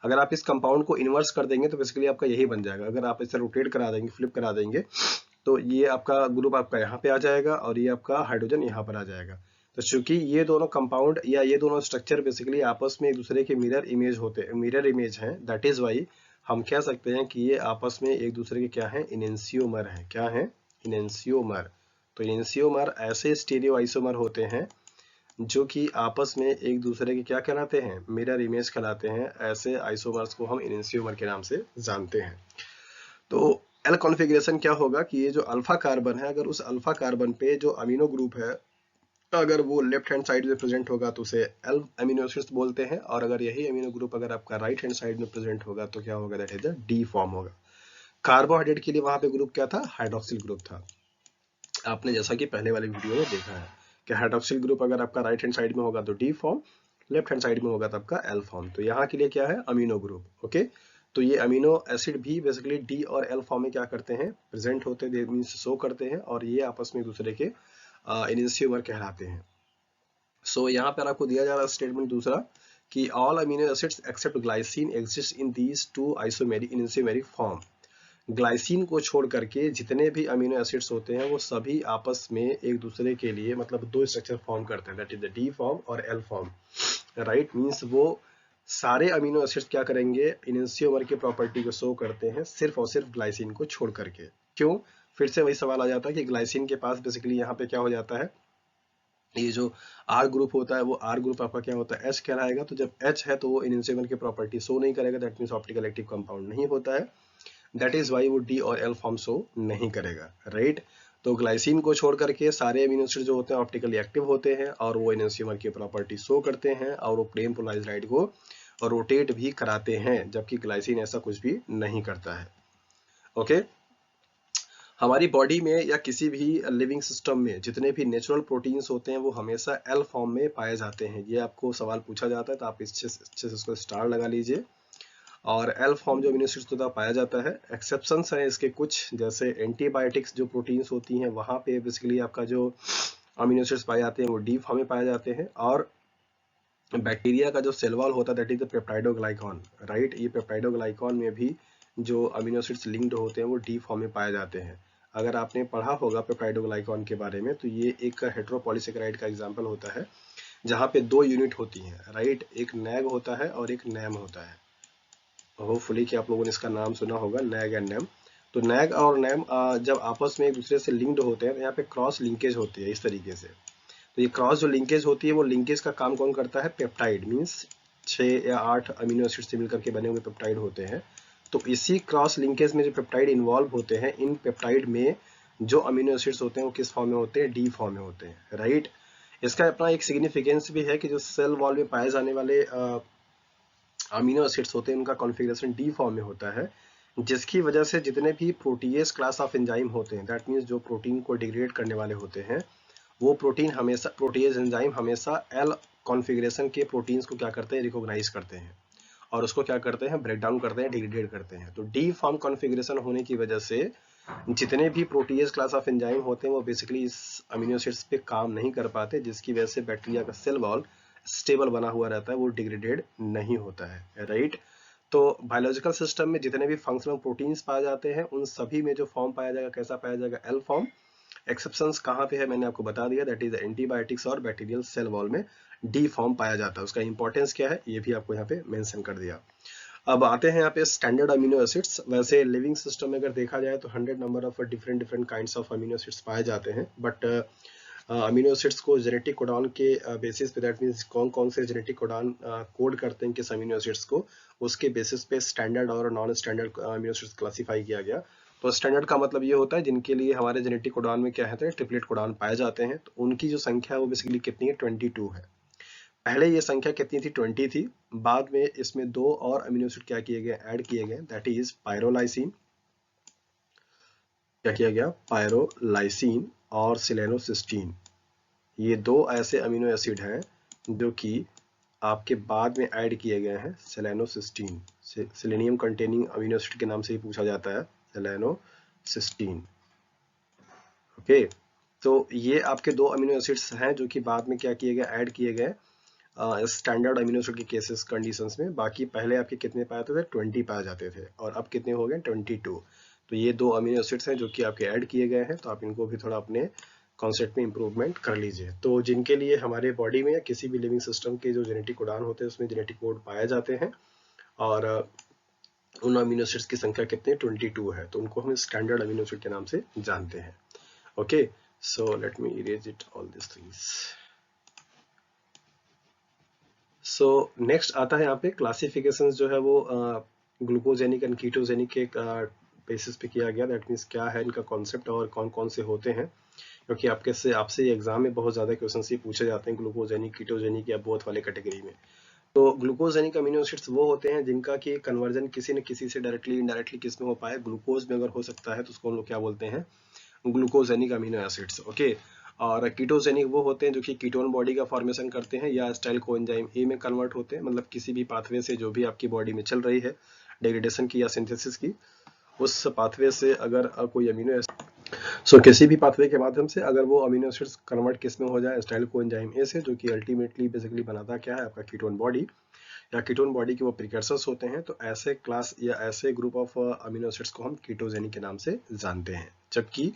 अगर आप इस कंपाउंड को इन्वर्स कर देंगे तो बेसिकली आपका यही बन जाएगा। अगर आप इसे रोटेट करा देंगे, फ्लिप करा देंगे, तो ये आपका ग्रुप आपका यहाँ पे आ जाएगा और ये आपका हाइड्रोजन यहाँ पर आ जाएगा। तो चूंकि ये दोनों कंपाउंड या ये दोनों स्ट्रक्चर बेसिकली आपस में एक दूसरे के मिरर इमेज होते, मिरर इमेज हैं, दैट इज वाई हम कह सकते हैं कि ये आपस में एक दूसरे के क्या है, इनेंशियोमर है। क्या है, इनेंशियोमर। तो इनेंशियोमर ऐसे स्टीरियो आइसोमर होते हैं जो कि आपस में एक दूसरे के क्या कहलाते हैं, मिरर इमेज कहलाते हैं। ऐसे आइसोमर्स को हम इनेंशियोमर के नाम से जानते हैं। तो एल कॉन्फ़िगरेशन क्या होगा कि ये जो अल्फा कार्बन है, अगर उस अल्फा कार्बन पे जो अमीनो ग्रुप है अगर वो लेफ्ट हैंड साइड में प्रेजेंट होगा तो उसे एल अमीनो एसिड्स बोलते हैं, और अगर यही अमीनो ग्रुप अगर आपका राइट हैंड साइड में प्रेजेंट होगा तो क्या होगा, that is the D form होगा। कार्बोहाइड्रेट के लिए वहां पे ग्रुप क्या था, हाइड्रोक्सिल ग्रुप था। आपने जैसा कि पहले वाले वीडियो में देखा है कि हाइड्रोक्सिल ग्रुप अगर आपका राइट हैंड साइड में होगा तो D form, left hand side में होगा तो आपका एल फॉर्म। तो यहाँ के लिए क्या है, अमीनो ग्रुप। ओके, तो ये अमीनो एसिड भी बेसिकली डी और एल फॉर्म में क्या करते हैं, प्रेजेंट होते हैं, मींस शो करते हैं, और ये आपस में एक दूसरे के इनसियोमर कहलाते हैं। सो यहाँ पर आपको दिया जा रहा स्टेटमेंट दूसरा कि all amino acids except glycine exist in these two isomeric enantiomeric form. Glycine को छोड़ करके जितने भी अमीनो एसिड्स होते हैं वो सभी आपस में एक दूसरे के लिए मतलब दो स्ट्रक्चर फॉर्म करते हैं, that is the D form और एल फॉर्म, राइट। मींस वो सारे अमीनो एसिड्स क्या करेंगे, इनसियोमर की प्रॉपर्टी को शो करते हैं सिर्फ और सिर्फ ग्लाइसिन को छोड़ करके। क्यों, फिर से वही सवाल आ जाता है कि ग्लाइसिन के पास बेसिकली यहाँ पे क्या हो जाता है, ये जो R ग्रुप होता है वो R ग्रुप आपका क्या होता है, H कहलाएगा। तो जब H है तो वो इनसियोमर की प्रॉपर्टी शो नहीं करेगा, that means optical active compound नहीं होता है, दैट इज वाई वो डी और एल फॉर्म शो नहीं करेगा, राइट। तो ग्लाइसिन को छोड़ करके सारे अमीनो एसिड जो होते हैं ऑप्टिकली एक्टिव होते हैं और वो एनजाइम की प्रॉपर्टी शो करते हैं और वो प्लेन पोलराइज्ड लाइट को रोटेट भी कराते हैं, जबकि ग्लाइसिन ऐसा कुछ भी नहीं करता है। ओके, हमारी बॉडी में या किसी भी लिविंग सिस्टम में जितने भी नेचुरल प्रोटीन्स होते हैं वो हमेशा एल फॉर्म में पाए जाते हैं। ये आपको सवाल पूछा जाता है तो आप अच्छे से इसको स्टार लगा लीजिए। और एल फॉर्म जो अमीनो एसिड्स होता पाया जाता है, एक्सेप्शंस हैं इसके कुछ, जैसे एंटीबायोटिक्स जो प्रोटीन्स होती हैं वहां पे बेसिकली आपका जो अमीनो एसिड्स पाए जाते हैं वो डी फॉर्म में पाए जाते हैं। और बैक्टीरिया का जो सेल वॉल होता है that is the peptidoglycan, right. ये पेप्टाइडोग्लाइकॉन में भी जो अमीनो एसिड्स लिंक्ड होते हैं वो डी फॉर्म में पाए जाते हैं। अगर आपने पढ़ा होगा पेप्टाइडोग्लाइकॉन के बारे में तो ये एक हेटेरोपॉलीसेकेराइड का एग्जांपल होता है जहाँ पे दो यूनिट होती हैं, राइट। एक नैग होता है और एक नैम होता है। होपफुली कि आप लोगों ने इसका नाम सुना होगा, नैग एंड नैम। तो नैग और नैम जब आपस में एक दूसरे से लिंक्ड होते हैं तो यहाँ पे क्रॉस लिंकेज होती है इस तरीके से। तो ये क्रॉस जो लिंकेज होती है वो लिंकेज का काम कौन करता है, पेप्टाइड, मीन्स 6 या 8 अमीनो एसिड से मिलकर के बने हुए पेप्टाइड होते हैं। तो इसी क्रॉस लिंकेज में जो पेप्टाइड इन्वॉल्व होते हैं, इन पेप्टाइड में जो अमीनो एसिड्स होते हैं वो किस फॉर्म में होते हैं, डी फॉर्म में होते हैं, राइट। इसका अपना एक सिग्निफिकेंस भी है कि जो सेल वॉल में पाए जाने वाले अमीनो एसिड्स होते हैं उनका कॉन्फ़िगरेशन डी फॉर्म में होता है, जिसकी वजह से जितने भी प्रोटीएज क्लास ऑफ एंजाइम होते हैं, दैट मीन्स जो प्रोटीन को डिग्रेड करने वाले होते हैं, वो प्रोटीन हमेशा प्रोटीएज एंजाइम हमेशा एल कॉन्फ़िगरेशन के प्रोटीन्स को क्या करते हैं, रिकॉग्नाइज करते हैं और उसको क्या करते हैं, ब्रेक डाउन करते हैं, डिग्रेड करते हैं। तो डी फॉर्म कॉन्फ़िगरेशन होने की वजह से जितने भी प्रोटीएज क्लास ऑफ एंजाइम होते हैं वो बेसिकली इस अमीनो एसिड्स पे काम नहीं कर पाते, जिसकी वजह से बैक्टीरिया का सेल वॉल स्टेबल बना हुआ रहता है, वो डिग्रेडेड नहीं होता है, राइट। तो बायोलॉजिकल सिस्टम में जितने भी फंक्शनल प्रोटीन्स पाए जाते हैं उन सभी में जो फॉर्म पाया जाएगा कैसा पाया जाएगा, एल फॉर्म। एक्सेप्शंस कहाँ पे है मैंने आपको बता दिया, दैट इज एंटीबायोटिक्स और बैक्टीरियल सेल वॉल में डी फॉर्म पाया जाता है। उसका इंपॉर्टेंस क्या है ये भी आपको यहाँ पे मेंशन कर दिया। अब आते हैं यहाँ पे स्टैंडर्ड अमीनो एसिड्स। वैसे लिविंग सिस्टम में अगर देखा जाए तो 100 number of different kinds of amino acids पाए जाते हैं, बट अमीनो एसिड्स को जेनेटिक कोडान के बेसिस पे, दैट मींस कौन कौन से जेनेटिक कोडान कोड करते हैं किस अमीनो एसिड्स को, उसके बेसिस पे स्टैंडर्ड और non standard amino acids classify किया गया। तो स्टैंडर्ड का मतलब ये होता है जिनके लिए हमारे जेनेटिक कोडान में क्या है, ट्रिपलेट कोडान पाए जाते हैं। तो उनकी जो संख्या है वो बेसिकली कितनी है, 22 है। पहले ये संख्या कितनी थी, 20 थी। बाद में इसमें दो और अमीनो एसिड क्या किए गए, ऐड किए गए, दैट इज पायरोलाइसिन, क्या किया गया, पायरोलाइसिन और सिलेनोसिस्टीन। ये दो ऐसे अमीनो एसिड हैं जो कि आपके बाद में ऐड किए गए हैं, selenocysteine, selenium containing amino acid के नाम से ही पूछा जाता है, सेलेनोसिस्टीन। ओके, तो ये आपके दो अमीनो एसिड्स हैं जो कि बाद में क्या किए गए, ऐड किए गए स्टैंडर्ड अमीनो एसिड के केसेस कंडीशंस में। बाकी पहले आपके कितने पाए जाते थे, 20 पाए जाते थे और अब कितने हो गए, 22। तो ये दो अमीनो एसिड्स हैं जो कि आपके ऐड किए गए हैं, तो आप इनको भी थोड़ा अपने कॉन्सेप्ट में इंप्रूवमेंट कर लीजिए। तो जिनके लिए हमारे बॉडी में या किसी भी लिविंग सिस्टम के जो जेनेटिक कोडान होते हैं उसमें जेनेटिक कोड पाए जाते हैं और उन अमीनो एसिड्स की संख्या कितने, 22 है, तो उनको हम स्टैंडर्ड अमीनो एसिड के नाम से जानते हैं। Okay, so let me erase it all this things. So next आता है यहाँ पे क्लासिफिकेशन जो है वो ग्लूकोजेनिक एंड कीटोजेनिक के बेसिस पे किया गया, दैट मीन्स क्या है इनका कॉन्सेप्ट और कौन कौन से होते हैं, क्योंकि आपसे एग्जाम में बहुत ज्यादा क्वेश्चन ही पूछे जाते हैं ग्लूकोजेनिक, कीटोजेनिक या बोथ वाले कैटेगरी में। तो ग्लूकोजेनिक अमीनो एसिड्स वो होते हैं जिनका कि कन्वर्जन किसी न किसी से डायरेक्टली इनडायरेक्टली किस में हो पाए, ग्लूकोज में अगर हो सकता है तो उसको हम लोग क्या बोलते हैं, ग्लूकोजेनिक अमीनो एसिड्स। ओके, और कीटोजेनिक वो होते हैं जो कि कीटोन बॉडी का फॉर्मेशन करते हैं या स्टाइल कोएंजाइम ए में कन्वर्ट होते हैं, मतलब किसी भी पाथवे से जो भी आपकी बॉडी में चल रही है डिग्रेडेशन की या सिंथेसिस की, उस पाथवे से अगर कोई अमीनो किसी भी पाथवे के माध्यम से अगर वो अमीनो एसिड्स कन्वर्ट किस में हो जाए, एसिटाइल कोएंजाइम ए से, जो कि अल्टीमेटली बेसिकली बनाता क्या है, आपका कीटोन बॉडी, या कीटोन बॉडी के वो प्रिकर्सर्स होते हैं। तो ऐसे क्लास या ऐसे ग्रुप ऑफ अमीनो एसिड्स को हम कीटोजेनिक के नाम से जानते हैं। जबकि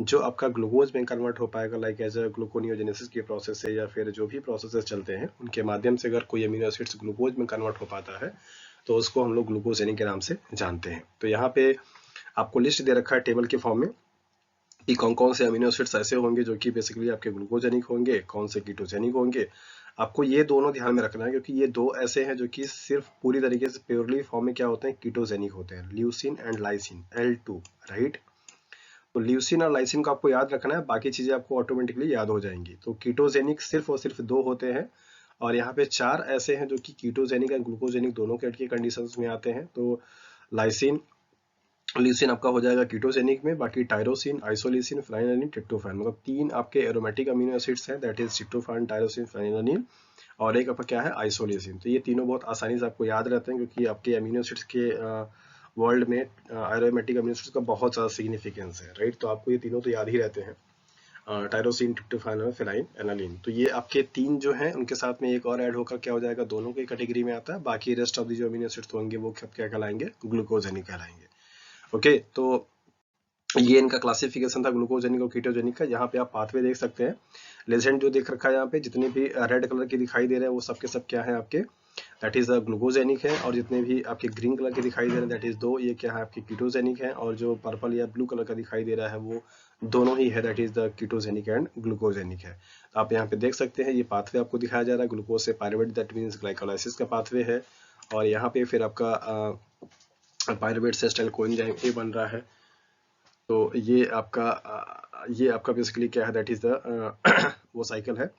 जो आपका ग्लूकोज में कन्वर्ट हो पाएगा लाइक एज अ ग्लूकोनियोजेनेसिस की प्रोसेस है, या फिर जो भी प्रोसेसेस चलते हैं उनके माध्यम से अगर कोई अमीनो एसिड्स ग्लूकोज में कन्वर्ट हो पाता है तो उसको हम लोग ग्लूकोजेनिक के नाम से जानते हैं। तो यहाँ पे आपको लिस्ट दे रखा है टेबल के फॉर्म में कि कौन कौन से अमीनो एसिड्स ऐसे होंगे जो कि बेसिकली आपके ग्लूकोजेनिक होंगे, कौन से कीटोजेनिक होंगे। आपको ये दोनों ध्यान में रखना है क्योंकि ये दो ऐसे हैं जो कि सिर्फ पूरी तरीके से प्योरली फॉर्म में क्या होते हैं, कीटोजेनिक होते हैं, leucine and lysine, L2, right. तो ल्यूसिन और लाइसिन को आपको याद रखना है, बाकी चीजें आपको ऑटोमेटिकली याद हो जाएंगी। तो कीटोजेनिक सिर्फ और सिर्फ दो होते हैं, और यहाँ पे चार ऐसे हैं जो कि कीटोजेनिक एंड ग्लूकोजेनिक दोनों के कंडीशंस में आते हैं। तो लाइसिन, ल्यूसिन आपका हो जाएगा कीटोजेनिक में, बाकी टायरोसिन, आइसोल्यूसिन, फेनिलैलैनिन, ट्रिप्टोफैन, मतलब तीन आपके एरोमेटिक अमीनो एसिड्स हैं, दैट इज ट्रिप्टोफैन, टायरोसिन, फेनिलैलैनिन, और एक आपका क्या है, आइसोल्यूसिन। तो ये तीनों बहुत आसानी से आपको याद रहते हैं क्योंकि आपके अमीनो एसिड्स के वर्ल्ड में एरोमेटिक अमीनो एसिड्स का बहुत ज़्यादा सिग्निफिकेंस है, राइट। तो आपको ये तीनों तो याद ही रहते हैं, टायरोसिन, ट्रिप्टोफैन और फेनाइल एनालिन। तो ये आपके तीन जो हैं उनके साथ में एक और ऐड होकर क्या हो जाएगा, दोनों की कैटेगरी में आता है। बाकी रेस्ट ऑफ दी जो अमीनो एसिड्स होंगे वो क्या कहलाएंगे, ग्लूकोजेनिक कहलाएंगे। ओके, तो ये इनका क्लासिफिकेशन था ग्लूकोजेनिक और कीटोजेनिक का। यहाँ पे आप पाथवे देख सकते हैं, लेजेंड जो देख रखा है यहाँ पे, जितने भी रेड कलर के दिखाई दे रहे हैं वो सब के सब क्या है आपके, दैट इज ग्लूकोजेनिक है, और जितने भी आपके ग्रीन कलर के दिखाई दे रहे हैं दैट इज दो, ये क्या है आपके कीटोजेनिक है, और जो पर्पल या ब्लू कलर का दिखाई दे रहा है वो दोनों ही है, that is the ketogenic and glucogenic है। तो आप यहाँ पे देख सकते हैं ये पाथवे आपको दिखाया जा रहा है, ग्लूकोज से पायरुवेट, दैट मीन्स ग्लाइकोलाइसिस का पाथवे है, और यहाँ पे फिर आपका पायरुवेट से एसिटाइल कोएंजाइम ए बन रहा है। तो ये आपका बेसिकली क्या है, दैट इज द वो साइकिल है,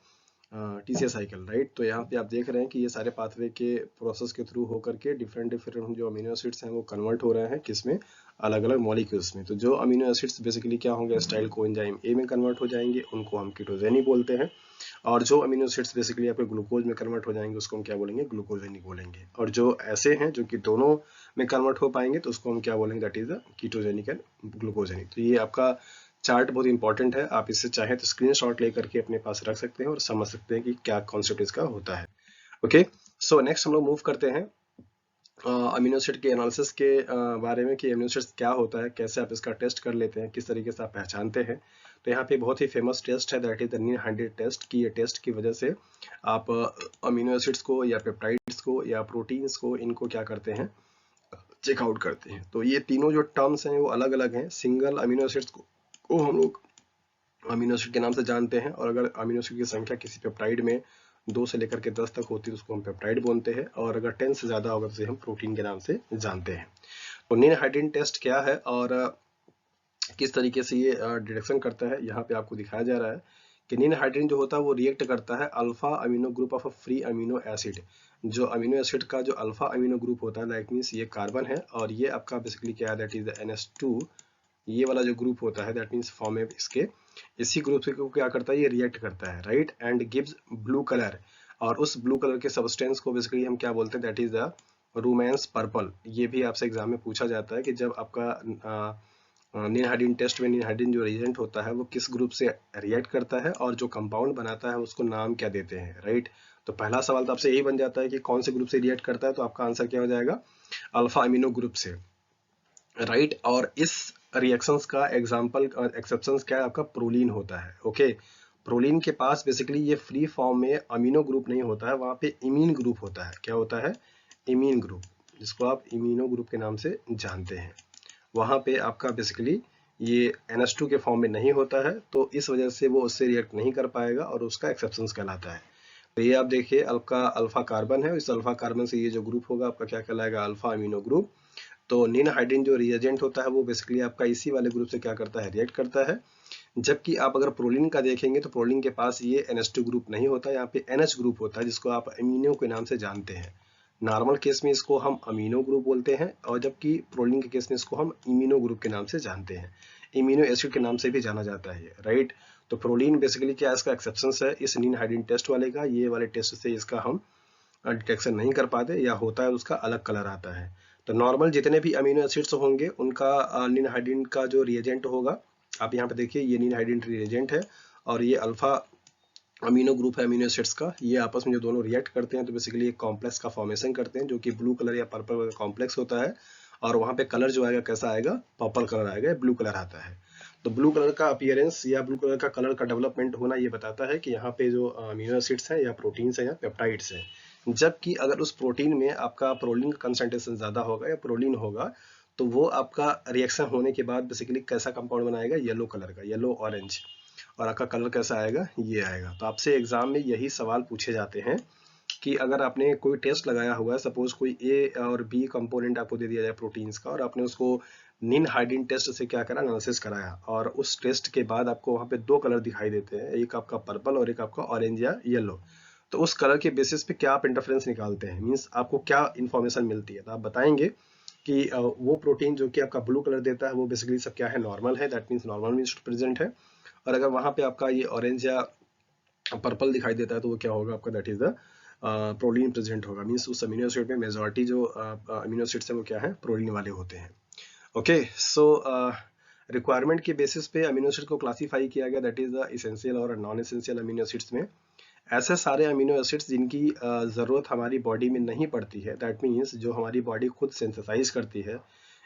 टीसीए साइकिल, राइट। तो यहाँ पे आप देख रहे हैं कि ये सारे पाथवे के प्रोसेस के थ्रू होकर के डिफरेंट डिफरेंट जो अमीनो एसिड्स हैं वो कन्वर्ट हो रहे हैं किसमें, अलग अलग मॉलिक्यूल्स में। तो जो अमीनो एसिड्स बेसिकली क्या होंगे, एसिटाइल कोएंजाइम ए में कन्वर्ट हो जाएंगे, उनको हम कीटोजेनिक बोलते हैं, और जो अमीनो एसिड्स बेसिकली आपके ग्लूकोज में कन्वर्ट हो जाएंगे उसको हम क्या बोलेंगे, ग्लूकोजेनिक बोलेंगे। और जो ऐसे हैं जो कि दोनों में कन्वर्ट हो पाएंगे तो उसको हम क्या बोलेंगे, that is the ketogenic and glucogenic. तो ये आपका चार्ट बहुत इंपॉर्टेंट है, आप इससे चाहे तो स्क्रीनशॉट लेकर के अपने पास रख सकते हैं और समझ सकते हैं कि क्या कॉन्सेप्ट इसका होता है। ओके, सो नेक्स्ट हम लोग मूव करते हैं अमीनो एसिड के एनालिसिस के बारे में, कि अमीनो एसिड्स क्या होता है, कैसे आप इसका टेस्ट कर लेते हैं, किस तरीके से आप पहचानते हैं। तो यहाँ पे बहुत ही फेमस टेस्ट है, दैट इज द नील-हैंडेड टेस्ट, की ये टेस्ट की वजह से आप अमीनो एसिड्स को या पेप्टाइड्स को या प्रोटीन्स को, इनको क्या करते हैं, चेकआउट करते हैं। तो ये तीनों जो टर्म्स हैं वो अलग अलग हैं। सिंगल अमीनो एसिड्स को हम लोग अमीनो एसिड के नाम से जानते हैं, और अगर अमीनो एसिड की संख्या किसी पेप्टाइड में 2 से लेकर के 10 तक होती है तो उसको हम पेप्टाइड बोलते हैं, और अगर 10 से ज्यादा होगा तो उसे हम प्रोटीन के नाम से जानते हैं। तो नील-हाइड्रीन टेस्ट क्या है और किस तरीके से ये डिटेक्शन करता है, यहाँ पे आपको दिखाया जा रहा है कि नील-हाइड्रीन जो होता है वो रिएक्ट करता है alpha amino group of a free amino acid. जो अमीनो एसिड का जो अल्फा अमीनो ग्रुप होता है, दैट मीन्स ये कार्बन है, और ये आपका बेसिकली क्या है, दैट इज द NH2, ये वाला जो ग्रुप होता है दैट मीन्स फॉर्म है इसके, इसी ग्रुप से क्या करता है, ये रिएक्ट करता है, right, and gives blue colour. और उस ब्लू कलर के सब्सटेंस को बेसिकली हम क्या बोलते हैं, दैट इज द रूमेंस पर्पल। ये भी आपसे एग्जाम में पूछा जाता है कि जब आपका नील-हाइड्रीन टेस्ट में नील-हाइड्रीन जो रिएजेंट होता है वो किस ग्रुप से रिएक्ट करता है, और जो कंपाउंड बनाता है उसको नाम क्या देते हैं, राइट। तो पहला सवाल तो आपसे यही बन जाता है कि कौन से ग्रुप से रिएक्ट करता है, तो आपका आंसर क्या हो जाएगा, अल्फा अमीनो ग्रुप से, राइट। और इस रिएक्शंस का एग्जांपल एक्सेप्शंस क्या है, आपका प्रोलीन होता है। ओके, प्रोलीन के पास बेसिकली ये फ्री फॉर्म में अमीनो ग्रुप नहीं होता है, वहां पे इमीन ग्रुप होता है। क्या होता है, इमीन ग्रुप, जिसको आप इमीनो ग्रुप के नाम से जानते हैं। वहां पे आपका बेसिकली ये NH2 के फॉर्म में नहीं होता है, तो इस वजह से वो उससे रिएक्ट नहीं कर पाएगा और उसका एक्सेप्शंस कहलाता है। तो ये आप देखिए आपका अल्फा कार्बन है, इस अल्फा कार्बन से ये जो ग्रुप होगा आपका क्या कहलाएगा, अल्फा अमीनो ग्रुप। तो नील-हाइड्रीन जो रिएजेंट होता है वो बेसिकली आपका इसी वाले ग्रुप से क्या करता है, रिएक्ट करता है। जबकि आप अगर प्रोलीन का देखेंगे तो प्रोलीन के पास ये NH2 ग्रुप नहीं होता, यहाँ पे NH ग्रुप होता है, जिसको आप अमीनो के नाम से जानते हैं। नॉर्मल केस में इसको हम अमीनो ग्रुप बोलते हैं, और जबकि प्रोलीन के केस में इसको हम इम्यूनो ग्रुप के नाम से जानते हैं। इम्यूनो एसिड के नाम से भी जाना जाता है, राइट। तो प्रोलीन बेसिकली क्या, इसका एक्सेप्शन है इस नील-हाइड्रीन टेस्ट वाले का, ये वाले टेस्ट से इसका हम डिटेक्शन नहीं कर पाते, या होता है उसका अलग कलर आता है। तो नॉर्मल जितने भी अमीनो एसिड्स होंगे उनका निन हाइड्रीन का जो रिएजेंट होगा, आप यहाँ पे देखिए ये निन हाइड्रीन रिएजेंट है और ये अल्फा अमीनो ग्रुप है अमीनो एसिड्स का, ये आपस में जो दोनों रिएक्ट करते हैं तो बेसिकली एक कॉम्प्लेक्स का फॉर्मेशन करते हैं जो कि ब्लू कलर या पर्पल का कॉम्प्लेक्स होता है। और वहाँ पे कलर जो आएगा कैसा आएगा, पर्पल कलर आएगा, ब्लू कलर आता है। तो ब्लू कलर का अपीयरेंस या ब्लू कलर का कलर का डेवलपमेंट होना ये बताता है कि यहाँ पे जो अमीनो एसिड्स हैं या प्रोटीन्स हैं या पेप्टाइड्स हैं। जबकि अगर उस प्रोटीन में आपका प्रोलीन का कंसंट्रेशन ज्यादा होगा या प्रोलीन होगा तो वो आपका रिएक्शन होने के बाद बेसिकली कैसा कंपाउंड बनाएगा, येलो कलर का, येलो ऑरेंज, और आपका कलर कैसा आएगा, ये आएगा। तो आपसे एग्जाम में यही सवाल पूछे जाते हैं कि अगर आपने कोई टेस्ट लगाया हुआ है, सपोज कोई ए और बी कंपोनेंट आपको दे दिया जाए प्रोटीन्स का, और आपने उसको निन हाइड्रीन टेस्ट से क्या करा, एनालिसिस कराया, और उस टेस्ट के बाद आपको वहाँ पे दो कलर दिखाई देते हैं, एक आपका पर्पल और एक आपका ऑरेंज या येलो। तो उस कलर के बेसिस पे क्या आप इंटरफेरेंस निकालते हैं, मीन्स आपको क्या इन्फॉर्मेशन मिलती है, तो आप बताएंगे कि वो प्रोटीन जो कि आपका ब्लू कलर देता है वो बेसिकली सब क्या है, नॉर्मल है, that means normal means present है। और अगर वहां पे आपका ये ऑरेंज या पर्पल दिखाई देता है तो वो क्या होगा आपका, that is the protein present होगा, मीन्स उस अमीनो एसिड में मेजॉरिटी जो अमीनो एसिड्स है वो क्या है, प्रोटीन वाले होते हैं। ओके, सो रिक्वायरमेंट के बेसिस पे अमीनो एसिड को क्लासीफाई किया गया, दैट इज द इसेंशियल और नॉन इसेंशियल अमीनो एसिड्स में। ऐसे सारे अमीनो एसिड्स जिनकी जरूरत हमारी बॉडी में नहीं पड़ती है, दैट मीन्स जो हमारी बॉडी खुद सिंथेसाइज करती है,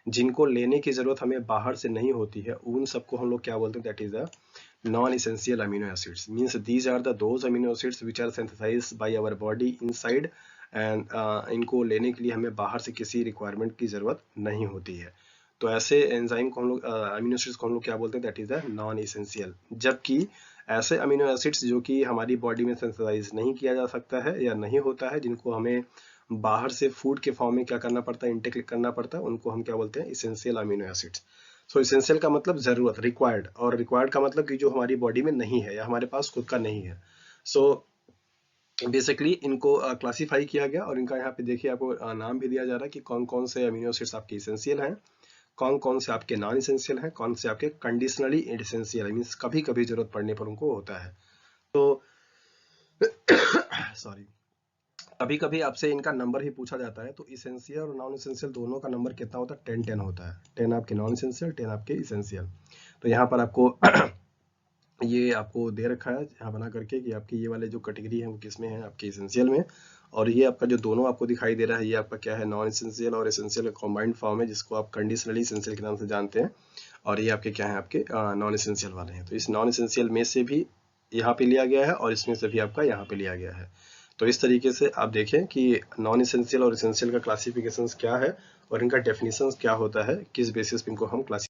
जिनको लेने की जरूरत हमें बाहर से नहीं होती है, उन सबको हम लोग क्या बोलते हैं, that is the non-essential amino acids. Means these are the those amino acids which are synthesized by our body inside and इनको लेने के लिए हमें बाहर से किसी रिक्वायरमेंट की जरूरत नहीं होती है। तो ऐसे एंजाइम को हम लोग अमीनो एसिड्स को हम लोग क्या बोलते हैं, that is the non essential. जबकि ऐसे अमीनो एसिड्स जो कि हमारी बॉडी में सिंथेसाइज नहीं किया जा सकता है या नहीं होता है, जिनको हमें बाहर से फूड के फॉर्म में क्या करना पड़ता है, इनटेक करना पड़ता है, उनको हम क्या बोलते हैं, इसेंशियल अमीनो एसिड्स। सो इसेंशियल का मतलब जरूरत, रिक्वायर्ड, और रिक्वायर्ड का मतलब कि जो हमारी बॉडी में नहीं है या हमारे पास खुद का नहीं है। सो बेसिकली इनको क्लासीफाई किया गया और इनका यहाँ पे देखिए आपको नाम भी दिया जा रहा है कि कौन कौन से अमीनो एसिड्स आपके इसेंशियल हैं, कौन कौन से आपके नॉन इसेंशियल हैं, कौन से आपके कंडीशनली इसेंशियल है, मीन्स कभी कभी जरूरत पड़ने पर उनको होता है। तो सॉरी, कभी कभी आपसे इनका नंबर ही पूछा जाता है। तो इसेंशियल और नॉन इसेंशियल दोनों का नंबर कितना होता है, 10-10 होता है, 10 आपके नॉन इसेंशियल, 10 आपके इसेंशियल। तो यहाँ पर आपको ये आपको दे रखा है यहाँ बना करके कि आपकी ये वाले जो कैटेगरी है वो किसमें है, आपके इसेंशियल में, और ये आपका जो दोनों आपको दिखाई दे रहा है ये आपका क्या है, नॉन इसेंशियल और इसेंशियल कॉम्बाइंड फॉर्म है, जिसको आप कंडीशनली इसेंशियल के नाम से जानते हैं, और ये आपके क्या है, आपके नॉन इसेंशियल वाले हैं। तो इस नॉन इसेंशियल में से भी यहाँ पे लिया गया है और इसमें से भी आपका यहाँ पे लिया गया है। तो इस तरीके से आप देखें कि नॉन इसेंशियल और इसेंशियल का क्लासिफिकेशन क्या है और इनका डेफिनेशन क्या होता है, किस बेसिस पे इनको हम क्लासिफाई